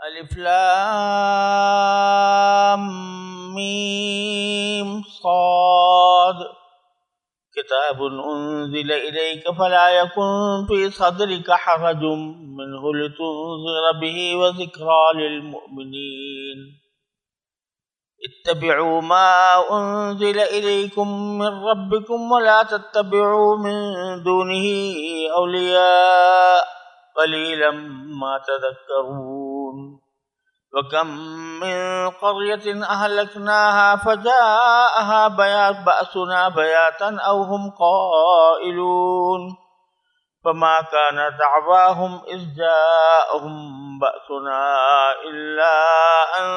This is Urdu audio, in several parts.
الف لام میم صاد کتاب انزل الیک فلا یکن فی صدرک حرج منه لتنذر به وذکری للمؤمنین اتبعوا ما انزل الیکم من ربکم ولا تتبعوا من دونه اولیاء قلیلا ما تذکرون وَكَمْ مِنْ قَرْيَةٍ أَهْلَكْنَاهَا فَجَاءَهَا بَأْسُنَا بَيَاتًا أَوْ هُمْ قَائِلُونَ فَمَا كَانَ دَعْوَاهُمْ إِذْ جَاءَهُمْ بَأْسُنَا إِلَّا أَنْ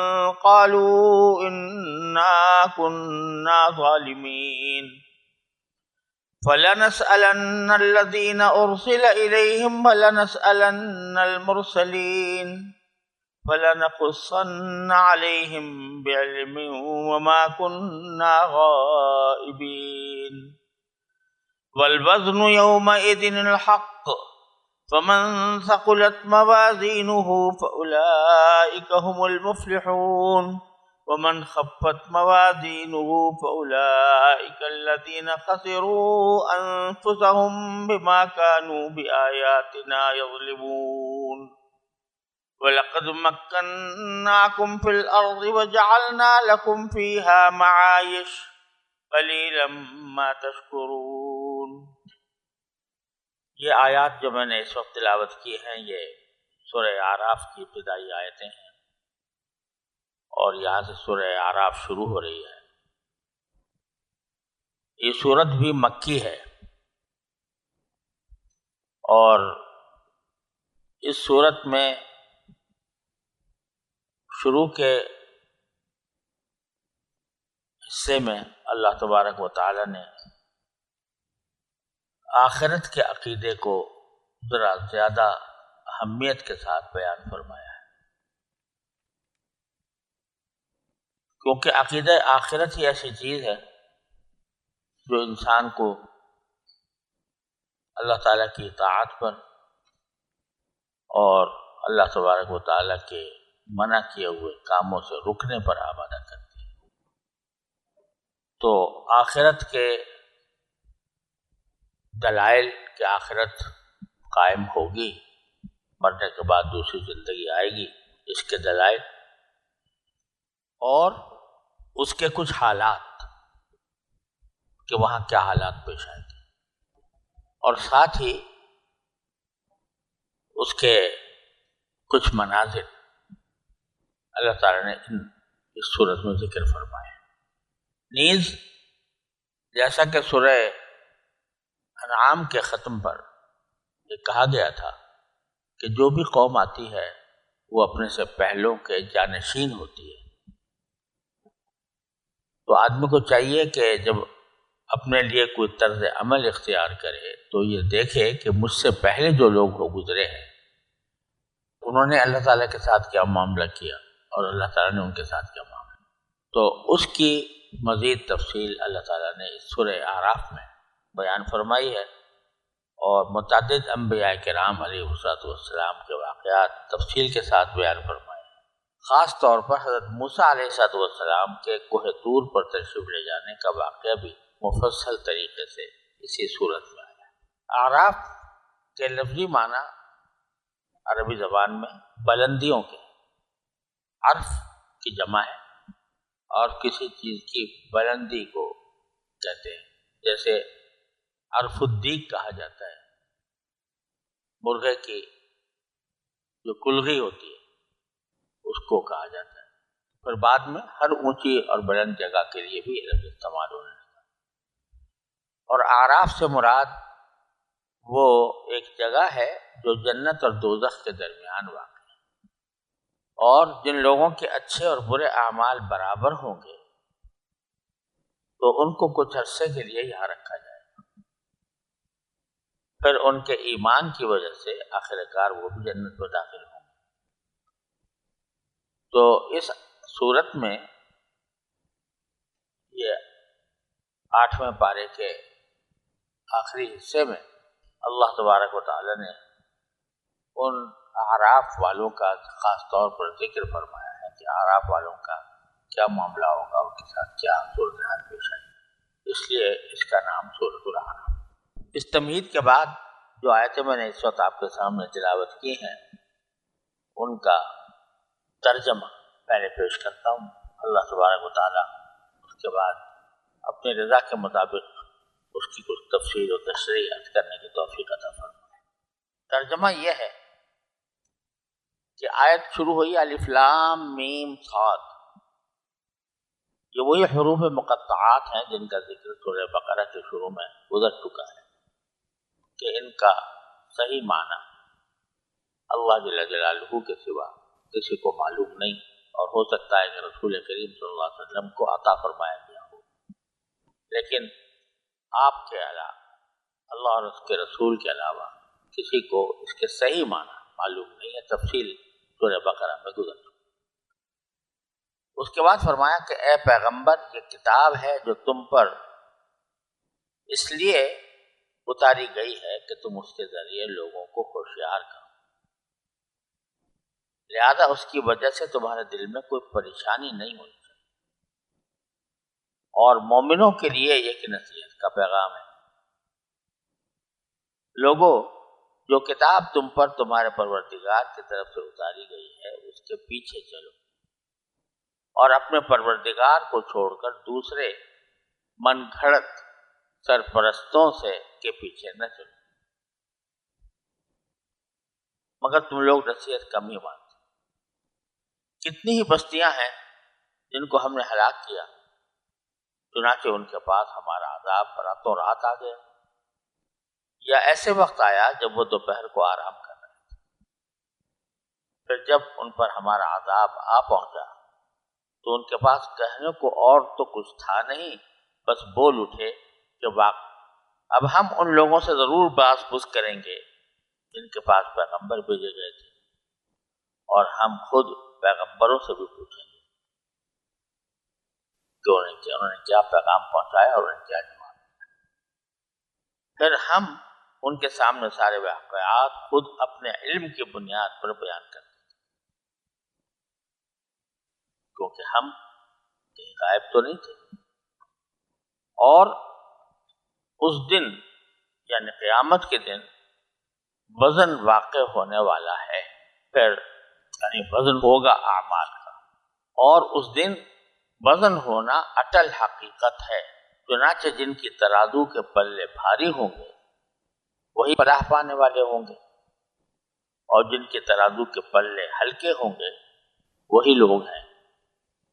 قَالُوا إِنَّا كُنَّا ظَالِمِينَ فَلَنَسْأَلَنَّ الَّذِينَ أُرْسِلَ إِلَيْهِمْ وَلَنَسْأَلَنَّ الْمُرْسَلِينَ فَلَنَقُصَّنَّ عَلَيْهِمْ بِعِلْمٍ وَمَا كُنَّا غَائِبِينَ وَالْوَزْنُ يَوْمَئِذٍ الْحَقُّ فَمَنْ ثَقُلَتْ مَوَازِينُهُ فَأُولَئِكَ هُمُ الْمُفْلِحُونَ وَمَنْ خَفَّتْ مَوَازِينُهُ فَأُولَئِكَ الَّذِينَ خَسِرُوا أَنفُسَهُمْ بِمَا كَانُوا بِآيَاتِنَا يَظْلِمُونَ وَلَقَدْ مَكَّنَّاكُمْ فِي الْأَرْضِ وَجَعَلْنَا لَكُمْ فِيهَا مَعَايِشَ قَلِيلًا مَا تَشْكُرُونَ۔ یہ آیات جو میں نے اس وقت تلاوت کی ہیں یہ سورہ اعراف کی ابتدائی آیتیں ہیں، اور یہاں سے سورہ اعراف شروع ہو رہی ہے۔ یہ سورت بھی مکی ہے، اور اس سورت میں شروع کے حصے میں اللہ تبارک و تعالی نے آخرت کے عقیدے کو ذرا زیادہ اہمیت کے ساتھ بیان فرمایا ہے، کیونکہ عقیدہ آخرت ہی ایسی چیز ہے جو انسان کو اللہ تعالیٰ کی اطاعت پر اور اللہ تبارک و تعالیٰ کے منع کیے ہوئے کاموں سے رکنے پر آمادہ کرتی ہے۔ تو آخرت کے دلائل کہ آخرت قائم ہوگی، مرنے کے بعد دوسری زندگی آئے گی، اس کے دلائل اور اس کے کچھ حالات کہ وہاں کیا حالات پیش آئیں گے، اور ساتھ ہی اس کے کچھ مناظر اللہ تعالیٰ نے اس سورت میں ذکر فرمائے۔ نیز جیسا کہ سورہ انعام کے ختم پر یہ کہا گیا تھا کہ جو بھی قوم آتی ہے وہ اپنے سے پہلوں کے جانشین ہوتی ہے، تو آدمی کو چاہیے کہ جب اپنے لیے کوئی طرز عمل اختیار کرے تو یہ دیکھے کہ مجھ سے پہلے جو لوگ ہو گزرے ہیں انہوں نے اللہ تعالیٰ کے ساتھ کیا معاملہ کیا اور اللہ تعالیٰ نے ان کے ساتھ کیا معاملہ، تو اس کی مزید تفصیل اللہ تعالیٰ نے اس سورہ اعراف میں بیان فرمائی ہے، اور متعدد انبیاء کرام علیہ السلام کے واقعات تفصیل کے ساتھ بیان فرمائے ہیں۔ خاص طور پر حضرت موسیٰ علیہ السلام کے کوہ طور پر تشریف لے جانے کا واقعہ بھی مفصل طریقے سے اسی صورت میں آیا۔ اعراف کے لفظی معنی عربی زبان میں بلندیوں کے، عرف کی جمع ہے اور کسی چیز کی بلندی کو کہتے ہیں، جیسے عرف الدیگ کہا جاتا ہے، مرغے کی جو کلغی ہوتی ہے اس کو کہا جاتا ہے، پھر بعد میں ہر اونچی اور بلند جگہ کے لیے بھی لفظ استعمال ہونے لگا۔ اور اعراف سے مراد وہ ایک جگہ ہے جو جنت اور دوزخ کے درمیان واقع ہے، اور جن لوگوں کے اچھے اور برے اعمال برابر ہوں گے تو ان کو کچھ عرصے کے لیے یہاں رکھا جائے، پھر ان کے ایمان کی وجہ سے آخر کار وہ بھی جنت میں داخل ہوں گے۔ تو اس صورت میں یہ 8ویں پارے کے آخری حصے میں اللہ تبارک و تعالی نے ان اعراف والوں کا خاص طور پر ذکر فرمایا ہے کہ اعراف والوں کا کیا معاملہ ہوگا، ان کے ساتھ کیا صورتحال پیش آئی، اس لیے اس کا نام سورۃ الاعراف۔ اس تمہید کے بعد جو آیتیں میں نے اس وقت آپ کے سامنے تلاوت کی ہیں ان کا ترجمہ پہلے پیش کرتا ہوں، اللہ تبارک و تعالیٰ اس کے بعد اپنی رضا کے مطابق اس کی کچھ تفسیر و تشریح عرض کرنے کی توفیق عطا فرمائے۔ ترجمہ یہ ہے کہ آیت شروع ہوئی الف لام میم صاد، یہ وہی حروف مقطعات ہیں جن کا ذکر سورہ بقرہ کے شروع میں گزر چکا ہے کہ ان کا صحیح معنی اللہ جل جلالہ کے سوا کسی کو معلوم نہیں، اور ہو سکتا ہے کہ رسول کریم صلی اللہ علیہ وسلم کو عطا فرمایا گیا ہو، لیکن آپ کے علاوہ اللہ اور اس کے رسول کے علاوہ کسی کو اس کے صحیح معنی معلوم نہیں ہے۔ تفصیل سورہ بقرہ میں گزر چکی۔ اس کے بعد فرمایا کہ اے پیغمبر، یہ کتاب ہے جو تم پر اس لیے اتاری گئی ہے کہ تم اس کے ذریعے لوگوں کو ہوشیار کرو، لہذا اس کی وجہ سے تمہارے دل میں کوئی پریشانی نہیں ہونی چاہیے، اور مومنوں کے لیے ایک نصیحت کا پیغام ہے۔ لوگوں، جو کتاب تم پر تمہارے پروردگار کی طرف سے اتاری گئی ہے اس کے پیچھے چلو، اور اپنے پروردگار کو چھوڑ کر دوسرے من گھڑت سرپرستوں کے پیچھے نہ چلو، مگر تم لوگ نصیحت کم ہی مانتے۔ کتنی ہی بستیاں ہیں جن کو ہم نے ہلاک کیا، چنانچہ ان کے پاس ہمارا عذاب راتوں رات آ گیا، یا ایسے وقت آیا جب وہ دوپہر کو آرام کر رہے تھے، پھر جب ان پر ہمارا عذاب آ پہنچا تو ان کے پاس کہنے کو اور تو کچھ تھا نہیں، بس بول اٹھے کہ اب ہم ان لوگوں سے ضرور باز پوچھ کریں گے جن کے پاس پیغمبر بھیجے گئے تھے، اور ہم خود پیغمبروں سے بھی پوچھیں گے کہ انہوں نے کیا پیغام پہنچایا اور انہیں کیا جواب دیا۔ پھر ہم ان کے سامنے سارے واقعات خود اپنے علم کی بنیاد پر بیان کرتے ہیں، کیونکہ ہم کہیں غائب تو نہیں تھے۔ اور اس دن یعنی قیامت کے دن وزن واقع ہونے والا ہے، پھر یعنی وزن ہوگا اعمال کا، اور اس دن وزن ہونا اٹل حقیقت ہے، چنانچہ جن کی ترازو کے پلے بھاری ہوں گے وہی فلاح پانے والے ہوں گے، اور جن کے ترازو کے پلے ہلکے ہوں گے وہی لوگ ہیں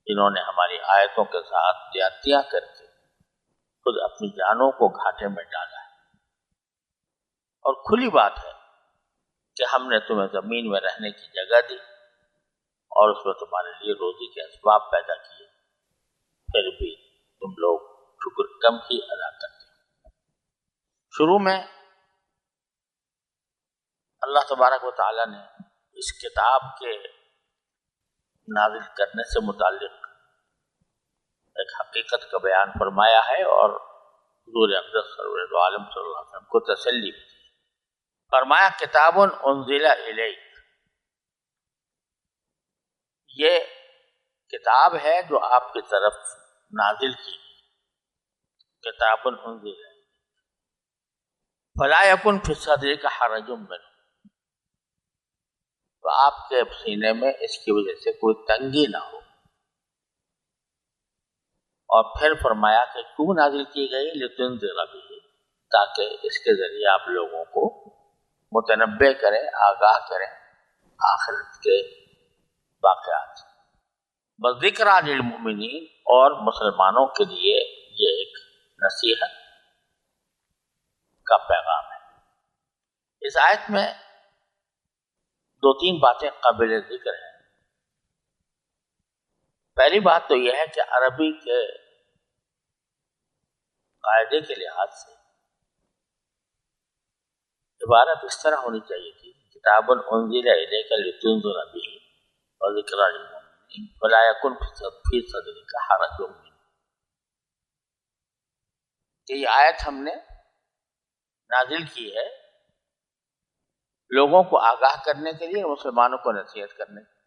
جنہوں نے ہماری آیتوں کے ساتھ زیادتیاں کر کے خود اپنی جانوں کو گھاٹے میں ڈالا ہے۔ اور کھلی بات ہے کہ ہم نے تمہیں زمین میں رہنے کی جگہ دی اور اس میں تمہارے لیے روزی کے اسباب پیدا کیے، پھر بھی تم لوگ شکر کم ہی ادا کرتے ہیں۔ شروع میں اللہ تبارک و تعالیٰ نے اس کتاب کے نازل کرنے سے متعلق ایک حقیقت کا بیان فرمایا ہے، اور حضور اقدس سرور دو عالم صلی اللہ علیہ وسلم کو تسلی بھی دی۔ فرمایا کتاب انزل الیک، یہ کتاب ہے جو آپ کی طرف نازل کی گئی، کتاب انزل الیک فلا یکن فی صدرک حرج منہ، تو آپ کے سینے میں اس کی وجہ سے کوئی تنگی نہ ہو۔ اور پھر فرمایا کہ کیوں نازل کی گئی، لتنذر بہ، تاکہ اس کے ذریعے آپ لوگوں کو متنبع کریں، آگاہ کریں آخرت کے واقعات سے۔ وذکریٰ للمؤمنین، اور مسلمانوں کے لیے یہ ایک نصیحت کا پیغام ہے۔ اس آیت میں دو تین باتیں قابل ذکر ہیں۔ پہلی بات تو یہ ہے کہ عربی کے قاعدے کے لحاظ سے عبارت اس طرح ہونی چاہیے تھی، کتاب انزل الیک لتنذر بہ وذکریٰ للمؤمنین فلا یکن فی صدرک حرج منہ، کہ یہ آیت ہم نے نازل کی ہے لوگوں کو آگاہ کرنے کے لیے، مسلمانوں کو نصیحت کرنے کے لیے۔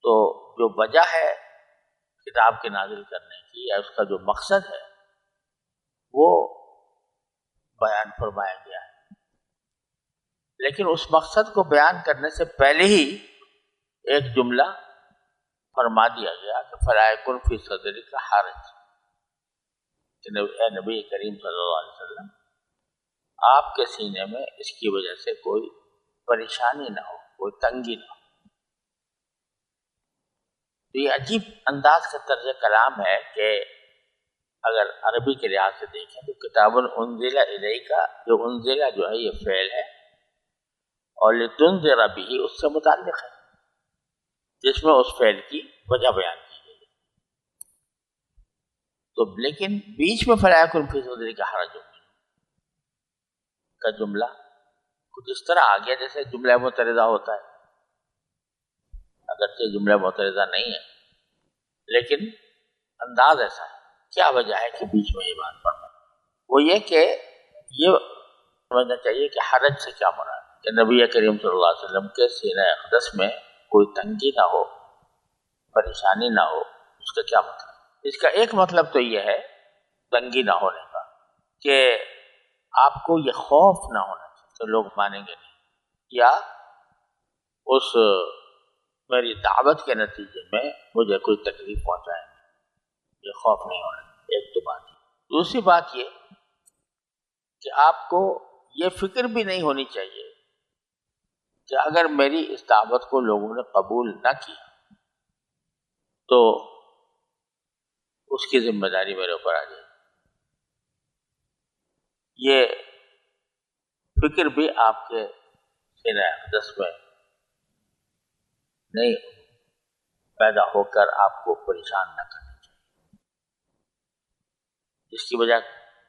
تو جو وجہ ہے کتاب کے نازل کرنے کی یا اس کا جو مقصد ہے وہ بیان فرمایا گیا ہے، لیکن اس مقصد کو بیان کرنے سے پہلے ہی ایک جملہ فرما دیا گیا کہ فَلَا يَكُنْ فِي صَدْرِكَ حَرَجٌ، کہ اے نبی کریم صلی اللہ علیہ وسلم آپ کے سینے میں اس کی وجہ سے کوئی پریشانی نہ ہو، کوئی تنگی نہ ہو۔ تو یہ عجیب انداز کا طرز کلام ہے کہ اگر عربی کے لحاظ سے دیکھیں تو کتاب انزل الیک، جو انزل جو ہے یہ فعل ہے، اور لتنذر بہ اس سے متعلق ہے، جس میں اس فعل کی وجہ بیان کی گئی ہے۔ تو لیکن بیچ میں فَلَا يَكُنْ فِي صَدْرِكَ حَرَجٌ کا جملہ کچھ اس طرح آ گیا جیسے جملہ معترضہ ہوتا ہے، اگرچہ جملہ معترضہ نہیں ہے لیکن انداز ایسا ہے۔ کیا وجہ ہے کہ بیچ میں یہ بات پڑھنا؟ وہ یہ کہ یہ سمجھنا چاہیے کہ حرج سے کیا مراد ہے، کہ نبی کریم صلی اللہ علیہ وسلم کے سینہ اقدس میں کوئی تنگی نہ ہو، پریشانی نہ ہو، اس کا کیا مطلب؟ اس کا ایک مطلب تو یہ ہے تنگی نہ ہونے کا کہ آپ کو یہ خوف نہ ہونا چاہیے کہ لوگ مانیں گے نہیں، یا اس میری دعوت کے نتیجے میں مجھے کوئی تکلیف پہنچائے، یہ خوف نہیں ہونا۔ ایک تو بات ہے۔ دوسری بات یہ کہ آپ کو یہ فکر بھی نہیں ہونی چاہیے کہ اگر میری اس دعوت کو لوگوں نے قبول نہ کیا تو اس کی ذمہ داری میرے اوپر آ جائے۔ یہ فکر بھی آپ کے سینہ اقدس میں نہیں پیدا ہو کر آپ کو پریشان نہ کرنی چاہیے، جس کی وجہ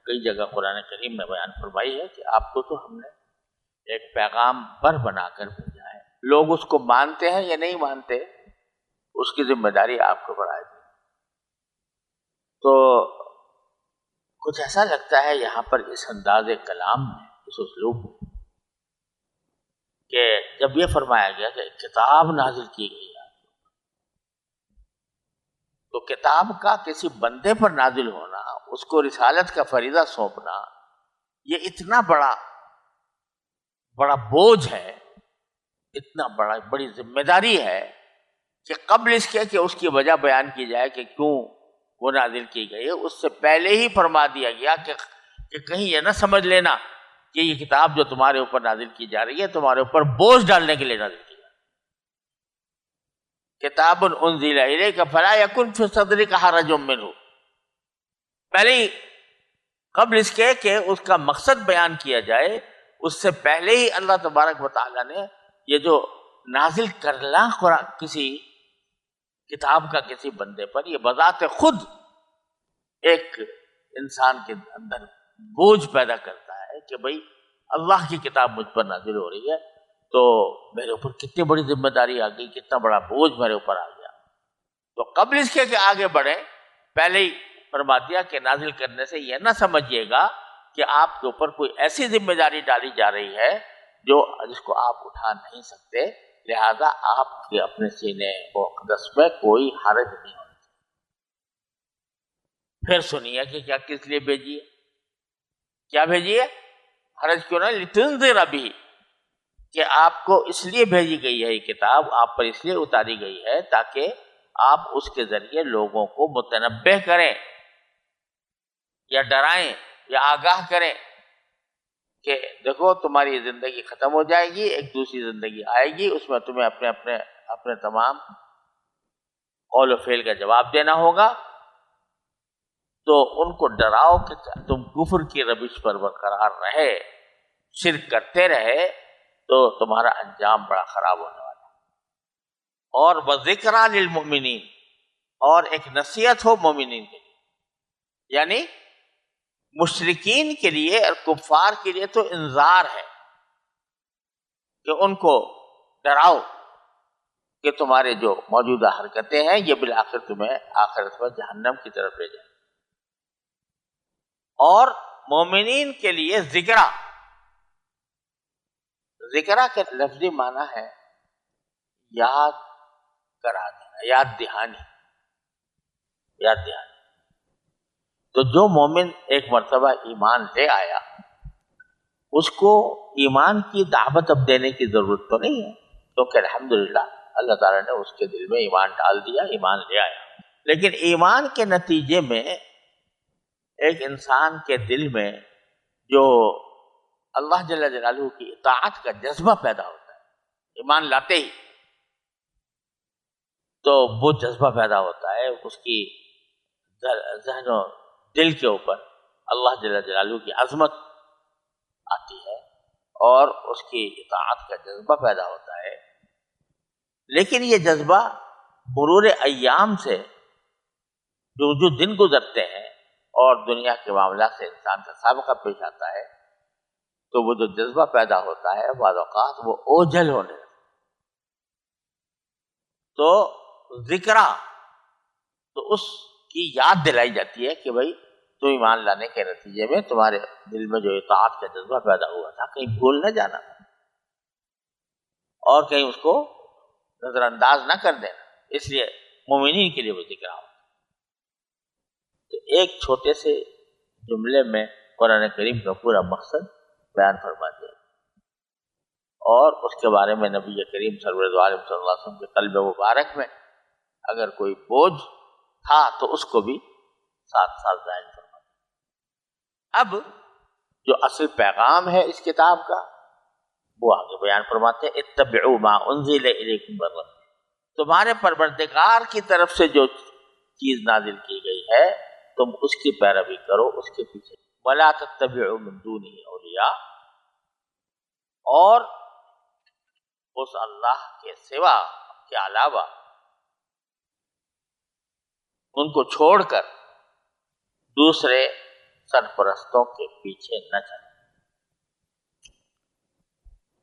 کئی جگہ قرآن کریم میں بیان فرمائی ہے کہ آپ کو تو ہم نے ایک پیغام بر بنا کر بھیجا ہے، لوگ اس کو مانتے ہیں یا نہیں مانتے اس کی ذمہ داری آپ کو بڑھائے گی۔ تو کچھ ایسا لگتا ہے یہاں پر اس انداز کلام میں، اس اسلوب میں، کہ جب یہ فرمایا گیا کہ کتاب نازل کی گئی ہے تو کتاب کا کسی بندے پر نازل ہونا، اس کو رسالت کا فریضہ سونپنا، یہ اتنا بڑا بوجھ ہے، اتنا بڑی ذمہ داری ہے کہ قبل اس کے کہ اس کی وجہ بیان کی جائے کہ کیوں وہ نازل کی گئی ہے، اس سے پہلے ہی فرما دیا گیا کہ کہیں یہ نہ سمجھ لینا کہ یہ کتاب جو تمہارے اوپر نازل کی جا رہی ہے تمہارے اوپر بوجھ ڈالنے کے لیے نازل کی جا رہی ہے۔ کتاب انزل الیک فلا یکن فی صدرک حرج منہ، پہلے ہی قبل اس کے کہ اس کا مقصد بیان کیا جائے، اس سے پہلے ہی اللہ تبارک و تعالیٰ نے یہ جو نازل کرنا کسی کتاب کا کسی بندے پر، یہ بذات خود ایک انسان کے اندر بوجھ پیدا کرتا ہے کہ بھئی اللہ کی کتاب مجھ پر نازل ہو رہی ہے تو میرے اوپر کتنی بڑی ذمہ داری آ گئی، کتنا بڑا بوجھ میرے اوپر آ گیا۔ تو قبل اس کے کہ آگے بڑھیں پہلے ہی فرما دیا کہ نازل کرنے سے یہ نہ سمجھیے گا کہ آپ کے اوپر کوئی ایسی ذمہ داری ڈالی جا رہی ہے جس کو آپ اٹھا نہیں سکتے، لہذا آپ کے اپنے سینے و اقدس میں کوئی حرج نہیں ہونا چاہیے۔ پھر سنیے کہ کیا کس لیے بھیجی ہے، کیا بھیجی ہے؟ حرج کیوں نہ، لتنذر بہ، کہ آپ کو اس لیے بھیجی گئی ہے یہ کتاب، آپ پر اس لیے اتاری گئی ہے تاکہ آپ اس کے ذریعے لوگوں کو متنبہ کریں یا ڈرائیں یا آگاہ کریں کہ دیکھو تمہاری زندگی ختم ہو جائے گی، ایک دوسری زندگی آئے گی، اس میں تمہیں اپنے تمام قول و فعل کا جواب دینا ہوگا، تو ان کو ڈراؤ کہ تم کفر کی روش پر برقرار رہے، شرک کرتے رہے تو تمہارا انجام بڑا خراب ہونے والا ہے۔ اور وذکریٰ للمؤمنین، اور ایک نصیحت ہو مومنین کے لیے، یعنی مشرکین کے لیے اور کفار کے لیے تو انذار ہے کہ ان کو ڈراؤ کہ تمہارے جو موجودہ حرکتیں ہیں یہ بالآخر تمہیں آخرت میں جہنم کی طرف لے جائیں، اور مومنین کے لیے ذکرہ، ذکرہ کے لفظی معنی ہے یاد کرا دینا، یاد دہانی، یاد دہانی۔ تو جو مومن ایک مرتبہ ایمان لے آیا اس کو ایمان کی دعوت اب دینے کی ضرورت تو نہیں ہے، کیونکہ الحمدللہ اللہ تعالیٰ نے اس کے دل میں ایمان ڈال دیا، ایمان لے آیا۔ لیکن ایمان کے نتیجے میں ایک انسان کے دل میں جو اللہ جل جلالہ کی اطاعت کا جذبہ پیدا ہوتا ہے ایمان لاتے ہی، تو وہ جذبہ پیدا ہوتا ہے، اس کی ذہن و دل کے اوپر اللہ جل جلالہ کی عظمت آتی ہے اور اس کی اطاعت کا جذبہ پیدا ہوتا ہے۔ لیکن یہ جذبہ مرور ایام سے جو دن گزرتے ہیں اور دنیا کے معاملات سے انسان کا سابقہ پیش آتا ہے تو وہ جو جذبہ پیدا ہوتا ہے بعض اوقات وہ اوجھل ہونے لگتا ہے۔ تو ذکرہ تو اس کی یاد دلائی جاتی ہے کہ بھائی تو ایمان لانے کے نتیجے میں تمہارے دل میں جو اطاعت کا جذبہ پیدا ہوا تھا کہیں بھول نہ جانا اور کہیں اس کو نظر انداز نہ کر دینا، اس لیے مومنین کے لیے وہ ذکر ہو۔ تو ایک چھوٹے سے جملے میں قرآن کریم کا پورا مقصد بیان فرما دیا اور اس کے بارے میں نبی کریم صلی اللہ علیہ وسلم کے قلب مبارک میں اگر کوئی بوجھ تھا تو اس کو بھی ساتھ ساتھ ظاہر فرما دیا۔ اب جو اصل پیغام ہے اس کتاب کا وہ آگے بیان فرماتے ہیں، اتبعوا ما انزل الیکم من ربکم، تمہارے پروردگار کی طرف سے جو چیز نازل کی گئی ہے تم اس کی پیروی کرو، اس کے پیچھے ولا تتبعوا من دونہ اولیاء، اور اس اللہ کے سوا کے علاوہ ان کو چھوڑ کر دوسرے سرپرستوں کے پیچھے نہ چلو۔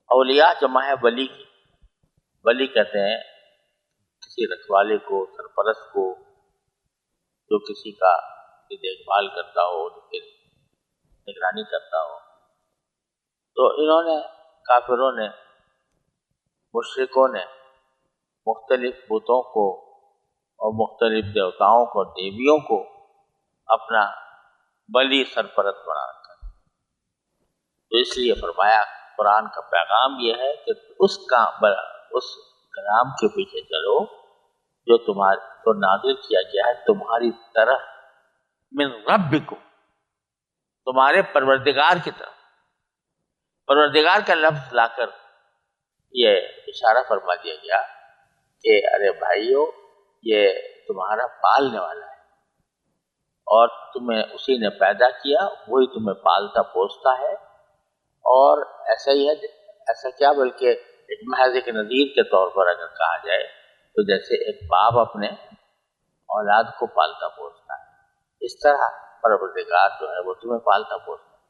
اولیاء جمع ہے ولی کی، ولی کہتے ہیں کسی رکھوالے کو، سرپرست کو، جو کسی کا دیکھ بھال کرتا ہو، نگرانی کرتا ہو۔ تو انہوں نے، کافروں نے، مشرکوں نے مختلف بتوں کو اور مختلف دیوتاؤں کو، دیویوں کو اپنا ولی سرپرست بنا رکھا۔ تو اس لیے فرمایا قرآن کا پیغام یہ ہے کہ اس کلام کے پیچھے چلو جو تمہارے کو نازل کیا گیا ہے تمہاری طرف، من ربکم، تمہارے پروردگار کی طرف۔ پروردگار کا لفظ لا کر یہ اشارہ فرما دیا گیا کہ ارے بھائیو یہ تمہارا پالنے والا ہے اور تمہیں اسی نے پیدا کیا، وہی تمہیں پالتا پوستا ہے، اور ایسا ہی ہے، ایسا کیا بلکہ ایک محض ایک نذیر کے طور پر اگر کہا جائے تو جیسے ایک باپ اپنے اولاد کو پالتا پوستا ہے، اس طرح پروردگار جو ہے وہ تمہیں پالتا پوستا ہے۔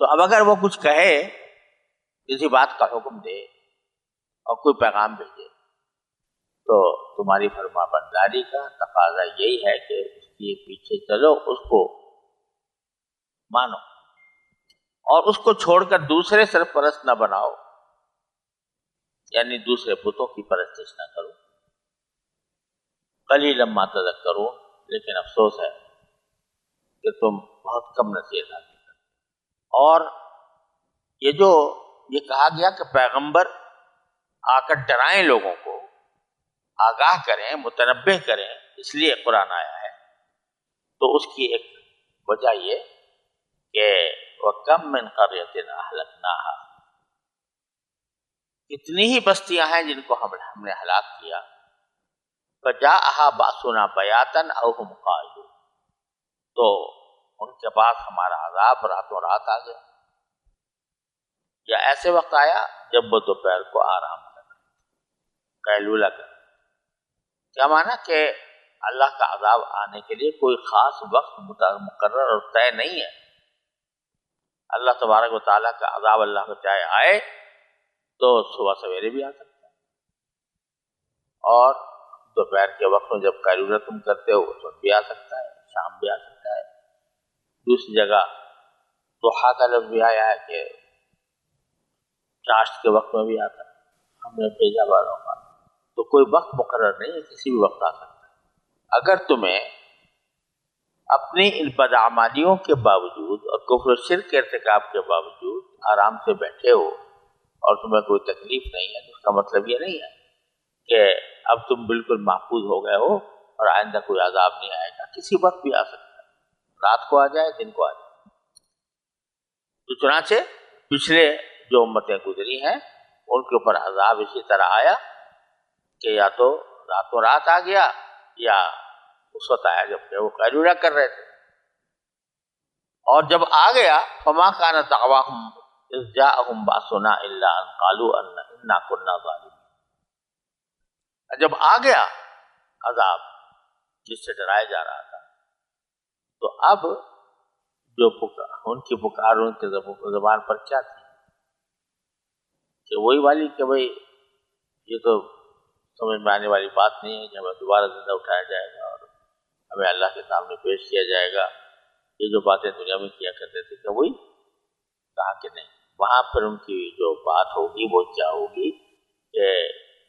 تو اب اگر وہ کچھ کہے، کسی بات کا حکم دے اور کوئی پیغام بھیجے تو تمہاری فرما برداری کا تقاضا یہی ہے کہ اس کے پیچھے چلو، اس کو مانو اور اس کو چھوڑ کر دوسرے سرپرست نہ بناؤ، یعنی دوسرے بتوں کی پرستش نہ کرو۔ قلیلا ما تذکرون، لیکن افسوس ہے کہ تم بہت کم نصیحت حاصل کرتے۔ اور یہ کہا گیا کہ پیغمبر آ کر ڈرائیں، لوگوں کو آگاہ کریں، متنبہ کریں، اس لیے قرآن آیا ہے۔ تو اس کی ایک وجہ یہ کہ وَكَمْ مِنْ قَرْيَةٍ أَهْلَكْنَاهَا، کتنی ہی بستیاں ہیں جن کو ہم نے ہلاک کیا، فَجَاءَهَا بَأْسُنَا بَيَاتًا أَوْ هُمْ قَائِلُونَ، تو ان کے پاس ہمارا عذاب راتوں رات آ گیا، یا ایسے وقت آیا جب وہ دوپہر کو آرام کر رہے، قیلولہ کر رہے۔ کیا معنی کہ اللہ کا عذاب آنے کے لیے کوئی خاص وقت مقرر اور طے نہیں ہے۔ اللہ تبارک و تعالیٰ کا عذاب اللہ کو چاہے آئے تو صبح سویرے بھی آ سکتا ہے، اور دوپہر کے وقت میں جب قیلولہ تم کرتے ہو اس وقت بھی آ سکتا ہے، شام بھی آ سکتا ہے۔ دوسری جگہ ضحیٰ کا لفظ بھی آیا ہے کہ چاشت کے وقت میں بھی آتا ہے، ہم نے بھیجا بعض اوقات، تو کوئی وقت مقرر نہیں ہے، کسی بھی وقت آ سکتا ہے۔ اگر تمہیں اپنی ان بدعمالیوں کے باوجود اور کفر و شرک کے ارتکاب کے باوجود آرام سے بیٹھے ہو اور تمہیں کوئی تکلیف نہیں ہے، تو اس کا مطلب یہ نہیں ہے کہ اب تم بالکل محفوظ ہو گئے ہو اور آئندہ کوئی عذاب نہیں آئے گا، کسی وقت بھی آ سکتا ہے، رات کو آ جائے، دن کو آ جائے۔ تو چنانچہ پچھلے جو امتیں گزری ہیں ان کے اوپر عذاب اسی طرح آیا کہ یا تو راتوں رات آ گیا یا اس وقت آیا جب کہ وہ قیلولہ کر رہے تھے، اور جب آ گیا فما كان دعواهم اذ جاءهم باسنا الا ان قالوا انا كنا ظالمين، جب آ گیا عذاب جس سے ڈرایا جا رہا تھا، تو اب جو ان کی پکار ان کے زبان پر کیا تھی کہ وہی والی کہ بھئی یہ تو سمجھ میں آنے والی بات نہیں ہے کہ ہمیں دوبارہ زندہ اٹھایا جائے گا اور ہمیں اللہ کے سامنے پیش کیا جائے گا، یہ جو باتیں دنیا میں کیا کرتے تھے، کہ وہی کہا کہ نہیں۔ وہاں پر ان کی جو بات ہوگی وہ کیا ہوگی کہ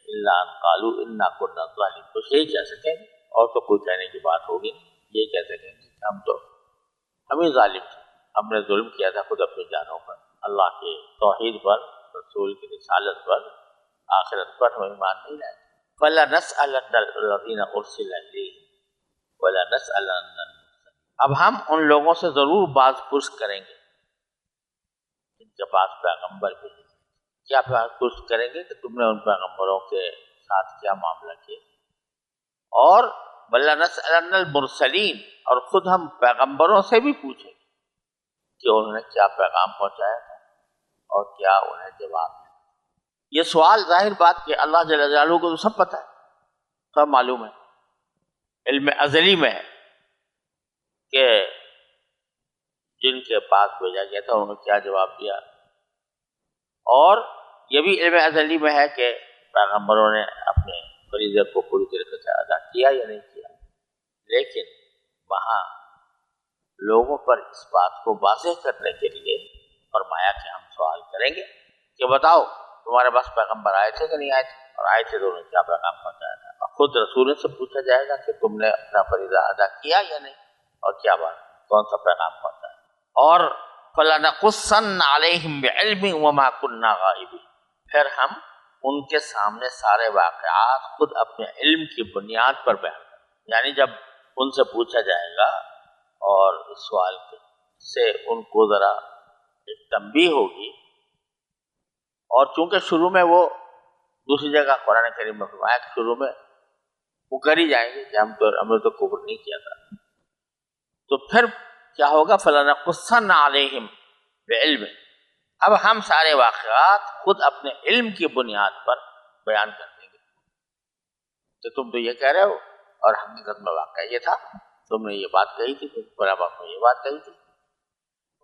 الا ان قالوا انا كنا ظالمين، تو یہی کہہ سکیں گے، اور تو کوئی کہنے کی بات ہوگی نہیں، یہ کہہ سکیں گے کہ ہم ہی ظالم تھے، ہم نے ظلم کیا تھا خود اپنی جانوں پر، اللہ کے توحید پر، رسول کی رسالت پر، آخرت پر ہم ایمان نہیں لائے۔ فَلَنَسْأَلَنَّ الَّذِينَ أُرْسِلَ إِلَيْهِمْ وَلَنَسْأَلَنَّ الْمُرْسَلِينَ، اب ہم ان لوگوں سے ضرور باز پرس کریں گے جن کے پاس پیغمبر بھیجے، کیا باز پرس کریں گے کہ تم نے ان پیغمبروں کے ساتھ کیا معاملہ کیا، اور وَلَنَسْأَلَنَّ الْمُرْسَلِينَ، اور خود ہم پیغمبروں سے بھی پوچھیں کہ انہوں نے کیا پیغام پہنچایا تھا اور کیا انہیں جواب دیا۔ یہ سوال ظاہر بات کہ اللہ جل جلالہ کو تو سب پتہ ہے، سب معلوم ہے، علم ازلی میں ہے کہ جن کے پاس بھیجا گیا تھا انہوں نے کیا جواب دیا، اور یہ بھی علم ازلی میں ہے کہ پیغمبروں نے اپنے فریضے کو پوری طریقے سے ادا کیا یا نہیں کیا، لیکن وہاں لوگوں پر اس بات کو واضح کرنے کے لیے فرمایا کہ ہم سوال کریں گے کہ بتاؤ تمہارے پاس پیغمبر آئے تھے کہ نہیں آئے تھے، اور آئے تھے تو انہوں نے کیا پیغام پہنچایا تھا، اور خود رسولوں سے پوچھا جائے گا کہ تم نے اپنا فریضہ ادا کیا یا نہیں، اور کیا بات کون سا پیغام پہنچایا، اور فَلَنَقُصَّنَّ عَلَيْهِمْ بِعِلْمٍ وَمَا كُنَّا غَائِبِينَ، پھر ہم ان کے سامنے سارے واقعات خود اپنے علم کی بنیاد پر بیان کریں، یعنی جب ان سے پوچھا جائے گا اور اس سوال سے ان کو ذرا ایک تنبیہ ہوگی، اور چونکہ شروع میں وہ دوسری جگہ قرآن کریم میں فرمایا کہ شروع میں وہ کر ہی جائیں گے کہ ہم نے تو کفر نہیں کیا تھا، تو پھر کیا ہوگا فَلَنَقُصَّنَّ عَلَيْهِمْ بِعِلْمٍ، اب ہم سارے واقعات خود اپنے علم کی بنیاد پر بیان کر دیں گے کہ تم تو یہ کہہ رہے ہو اور حقیقت میں واقعہ یہ تھا، تم نے یہ بات کہی تھی، قرآن پاک میں یہ بات کہی تھی،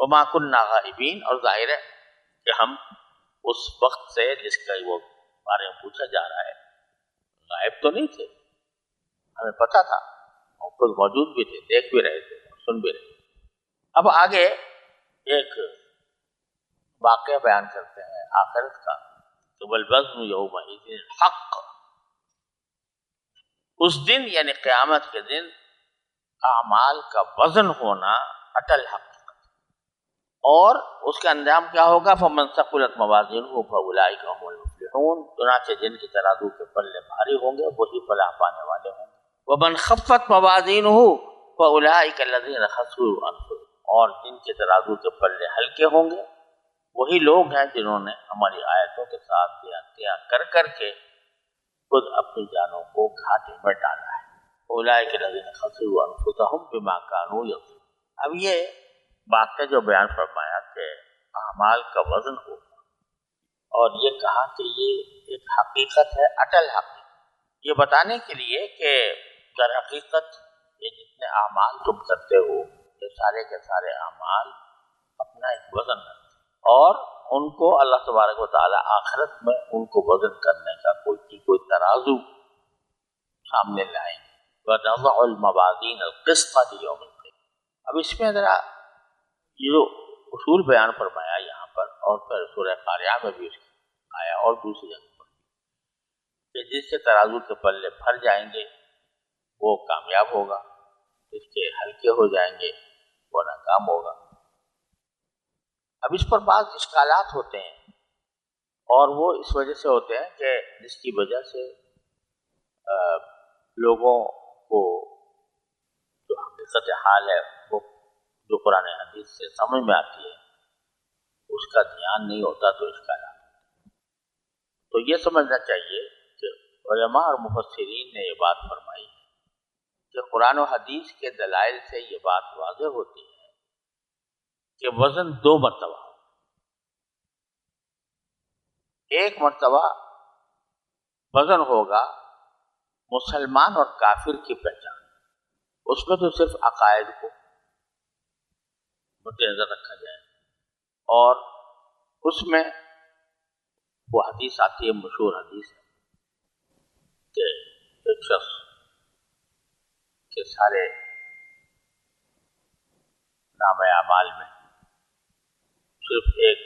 وَمَا كُنَّا غَائِبِينَ، اور ظاہر ہے کہ ہم اس وقت سے جس کا وہ بارے میں پوچھا جا رہا ہے غائب تو نہیں تھے، ہمیں پتہ تھا، ہم خود موجود بھی تھے، دیکھ بھی رہے تھے، سن بھی رہے تھے۔ اب آگے ایک واقعہ بیان کرتے ہیں آخرت کا کہ وَالْوَزْنُ يَوْمَئِذٍ الْحَقُّ، اس دن یعنی قیامت کے دن اعمال کا وزن ہونا اٹل حقیقت، اور اس کا انجام کیا ہوگا فَمَنْ ثَقُلَتْ مَوَازِينُهُ فَأُولَٰئِكَ هُمُ الْمُفْلِحُونَ، چنانچہ جن کی ترازو کے پلے بھاری ہوں گے وہی فلاح پانے والے ہوں گے، وَمَنْ خَفَّتْ مَوَازِينُهُ فَأُولَٰئِكَ الَّذِينَ خَسِرُوا أَنفُسَهُمْ، اور جن کے ترازو کے پلے ہلکے ہوں گے وہی لوگ ہیں جنہوں نے ہماری آیتوں کے ساتھ زیادتیاں کر کر کے خود اپنی جانوں کو گھاٹے میں ڈالا ہے، اولئک الذین خسروا انفسهم بما كانوا یظلمون۔ اب یہ واقعہ جو بیان فرمایا کہ اعمال کا وزن ہوگا، اور یہ کہا کہ یہ ایک حقیقت ہے، اٹل حقیقت، یہ بتانے کے لیے کہ در حقیقت یہ جتنے اعمال تم کرتے ہو یہ سارے کے سارے اعمال اپنا ایک وزن رکھتے ہیں، اور ان کو اللہ تبارک و تعالی آخرت میں ان کو وزن کرنے کا کوئی ترازو سامنے لائیں گے، وَنَضَعُ الْمَوَازِينَ الْقِسْطَ لِيَوْمِ الْقِيَامَةِ۔ اب اس میں ذرا یہ جو اصول بیان فرمایا یہاں پر، اور پھر سورہ قاریہ میں بھی آیا اور دوسری جگہ پر کہ جس کے ترازو کے پلے بھر جائیں گے وہ کامیاب ہوگا، جس کے ہلکے ہو جائیں گے وہ ناکام ہوگا۔ اب اس پر بعض اشکالات ہوتے ہیں، اور وہ اس وجہ سے ہوتے ہیں کہ جس کی وجہ سے لوگوں کو جو حقیقت حال ہے وہ جو قرآن حدیث سے سمجھ میں آتی ہے اس کا دھیان نہیں ہوتا، تو اشکالات ہوتے ہیں۔ تو یہ سمجھنا چاہیے کہ علماء اور مفسرین نے یہ بات فرمائی ہے کہ قرآن و حدیث کے دلائل سے یہ بات واضح ہوتی ہے کہ وزن 2 مرتبہ، ایک مرتبہ وزن ہوگا مسلمان اور کافر کی پہچان، اس میں تو صرف عقائد کو مد نظر رکھا جائے، اور اس میں وہ حدیث آتی ہے، مشہور حدیث ہے کہ ایک شخص کے سارے نام اعمال میں صرف ایک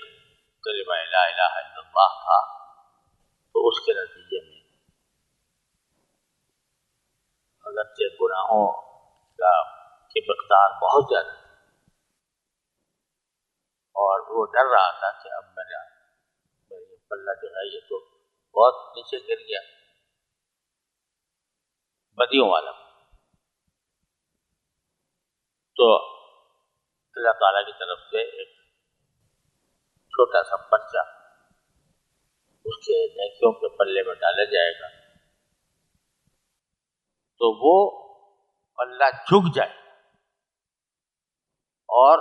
کلمہ لا الہ الا اللہ تھا، تو اس کے نتیجے میں اگرچہ گناہوں کی مقدار بہت زیادہ تھی اور وہ ڈر رہا تھا کہ اب میرا پلہ جو ہے یہ تو بہت نیچے گر گیا بدیوں والا، تو اللہ تعالیٰ کی طرف سے ایک چھوٹا سا پرچہ اس کے نیکیوں کے پلے میں ڈالا جائے گا، تو وہ پلہ جھک جائے اور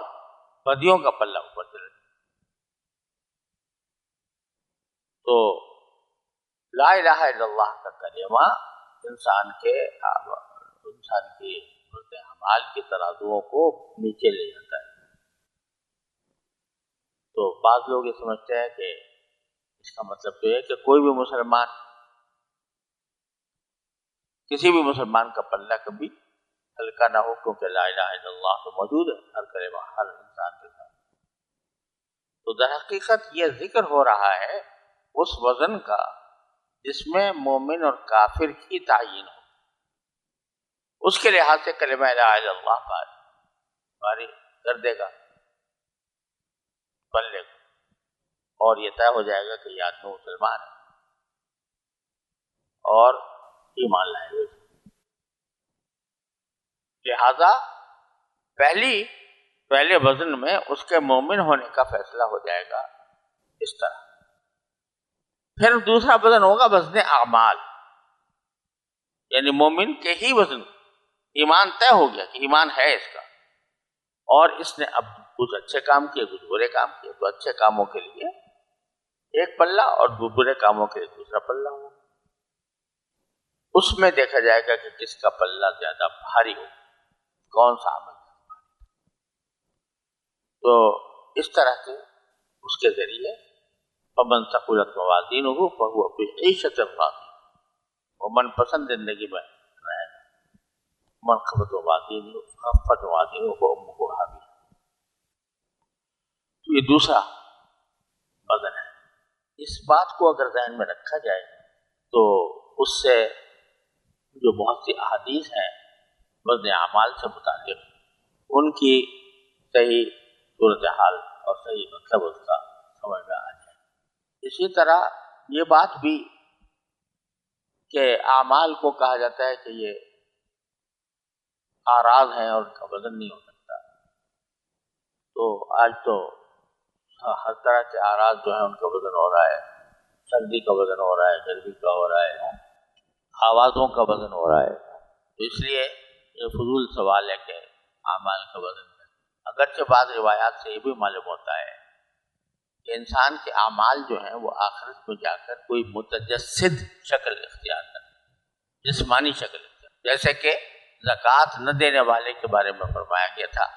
بدیوں کا پلہ اوپر چلا جائے۔ تو لا الہ الا اللہ کا کلمہ انسان کی اعمال کے ترازوؤں کو نیچے لے جاتا ہے۔ تو بعض لوگ یہ سمجھتے ہیں کہ اس کا مطلب تو یہ کہ کوئی بھی مسلمان، کسی بھی مسلمان کا پلہ کبھی ہلکا نہ ہو، کیونکہ لا الہ الا اللہ تو موجود ہے ہر کلمہ ہر انسان کے ساتھ۔ تو در حقیقت یہ ذکر ہو رہا ہے اس وزن کا جس میں مومن اور کافر کی تعین ہو، اس کے لحاظ سے کلمہ لا الہ الا اللہ باری کر دے گا پلے کو، اور یہ طے ہو جائے گا کہ یہ آدمی مسلمان ہے اور ایمان لائے ہوئے۔ لہذا پہلے وزن میں اس کے مومن ہونے کا فیصلہ ہو جائے گا اس طرح۔ پھر دوسرا وزن ہوگا وزن اعمال، یعنی مومن کے ہی وزن، ایمان طے ہو گیا کہ ایمان ہے اس کا، اور اس نے اب کچھ اچھے کام کیے کچھ برے کام کیے، تو اچھے کاموں کے لیے ایک پلہ اور برے کاموں کے لیے دوسرا پلہ ہوگا۔ اس میں دیکھا جائے گا کہ کس کا پلہ زیادہ بھاری ہو، کون سا عمل۔ تو اس طرح کے اس کے ذریعے فمن ثقلت موازینہ فہو فی عیشۃ راضیہ، وہ من پسند زندگی میں رہے گا، من خفت موازینہ خفت موازینہ فامہ ہاویہ۔ تو یہ دوسرا وزن ہے۔ اس بات کو اگر ذہن میں رکھا جائے تو اس سے جو بہت سی احادیث ہیں وزن اعمال سے متعلق، ان کی صحیح صورتحال اور صحیح مطلب اس کا سمجھ میں آ جائے۔ اسی طرح یہ بات بھی کہ اعمال کو کہا جاتا ہے کہ یہ اعراض ہیں اور ان کا وزن نہیں ہو سکتا، تو آج تو ہر طرح کے اعراض جو ہیں ان کا وزن ہو رہا ہے، سردی کا وزن ہو رہا ہے، گرمی کا ہو رہا ہے، آوازوں کا وزن ہو رہا ہے۔ تو اس لیے یہ فضول سوال ہے کہ اعمال کا وزن ہے۔ اگرچہ بعض روایات سے یہ بھی معلوم ہوتا ہے کہ انسان کے اعمال جو ہیں وہ آخرت میں جا کر کوئی متجسد شکل اختیار کرتے، جسمانی شکل اختیار، جیسے کہ زکوٰۃ نہ دینے والے کے بارے میں فرمایا گیا تھا،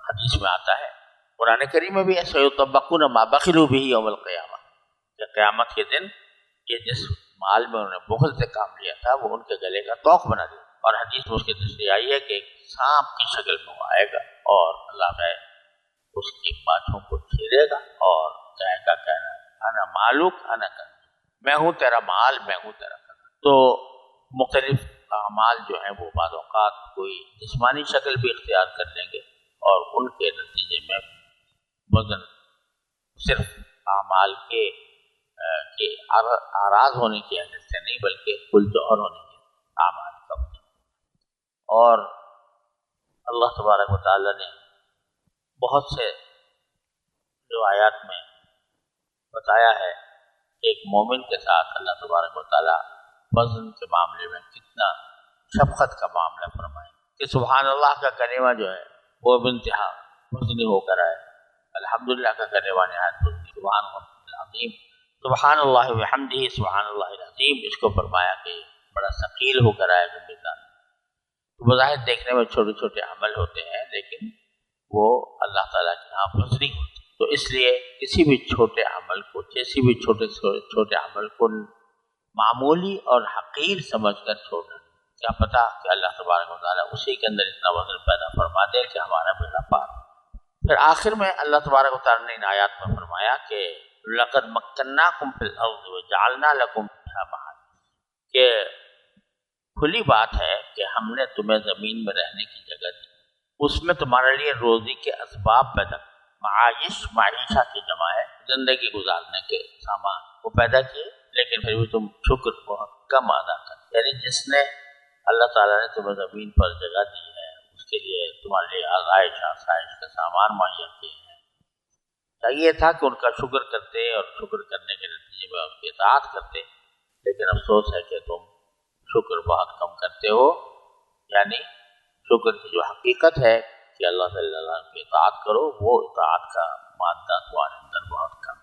حدیث میں آتا ہے، قرآن کریم میں بھی ہے، سَيُطَبَّقُونَ مَا بَخِلُوا بِهِ يَوْمَ الْقِيَامَةِ، کہ قیامت کے دن یہ جس مال میں انہوں نے بخل سے کام لیا تھا وہ ان کے گلے کا توق بنا دیا۔ اور حدیث میں اس کی تشریح آئی ہے کہ ایک سانپ کی شکل میں وہ آئے گا اور اللہ میں اس کی باتوں کو چھیرے گا اور کہے گا انا مالک انا کنز، میں ہوں تیرا مال، میں ہوں تیرا کنز۔ تو مختلف اعمال جو ہیں وہ بعض اوقات کوئی جسمانی شکل بھی اختیار کر لیں گے، اور ان کے نتیجے میں وزن صرف اعمال کے آراز ہونے کی حیثیت سے نہیں بلکہ کل جوہر ہونے کے اعمال کا وزن۔ اور اللہ تبارک و تعالی نے بہت سے روایات میں بتایا ہے کہ ایک مومن کے ساتھ اللہ تبارک و تعالی وزن کے معاملے میں کتنا شفقت کا معاملہ فرمائے کہ سبحان اللہ کا کلمہ جو ہے وہ بانتہا وزنی ہو کر آئے، الحمدللہ کا کلمہ نہایت وزنی، سبحان اللہ العظیم، سبحان اللہ وبحمدہ سبحان اللہ العظیم، اس کو فرمایا کہ بڑا ثقیل ہو کر آئے میزان۔ تو بظاہر دیکھنے میں چھوٹے چھوٹے عمل ہوتے ہیں لیکن وہ اللہ تعالیٰ کے یہاں وزنی ہوتے ہیں۔ تو اس لیے کسی بھی چھوٹے عمل کو، کسی بھی چھوٹے عمل کو معمولی اور حقیر سمجھ کر چھوڑنا، کیا پتا کہ اللہ تبارک و تعالیٰ اسی کے اندر اتنا وزن پیدا فرما دے کہ ہمارا بیڑا پار۔ پھر آخر میں اللہ تبارک و تعالیٰ نے ان آیات میں فرمایا کہ لَقَدْ مَكَّنَّاكُمْ فِي الْأَرْضِ وَجَعَلْنَا لَكُمْ فِيهَا مَعَاشٍ، کہ کھلی بات ہے کہ ہم نے تمہیں زمین میں رہنے کی جگہ دی، اس میں تمہارے لیے روزی کے اسباب پیدا، معاش معیشہ کی جمع ہے، زندگی گزارنے کے سامان وہ پیدا کیے، لیکن پھر بھی تم شکر بہت کم ادا کرتے۔ یعنی جس نے اللہ تعالیٰ نے تمہیں زمین پر جگہ دی ہے، اس کے لیے تمہارے لیے آزائش آسائش کا سامان مہیا کیے ہیں، چاہیے تھا کہ ان کا شکر کرتے اور شکر کرنے کے نتیجے میں اس کی اطاعت کرتے، لیکن افسوس ہے کہ تم شکر بہت کم کرتے ہو۔ یعنی شکر کی جو حقیقت ہے کہ اللہ صلی اللہ علیہ وسلم کی اطاعت کرو، وہ اطاعت کا مادہ تمہارے اندر بہت کم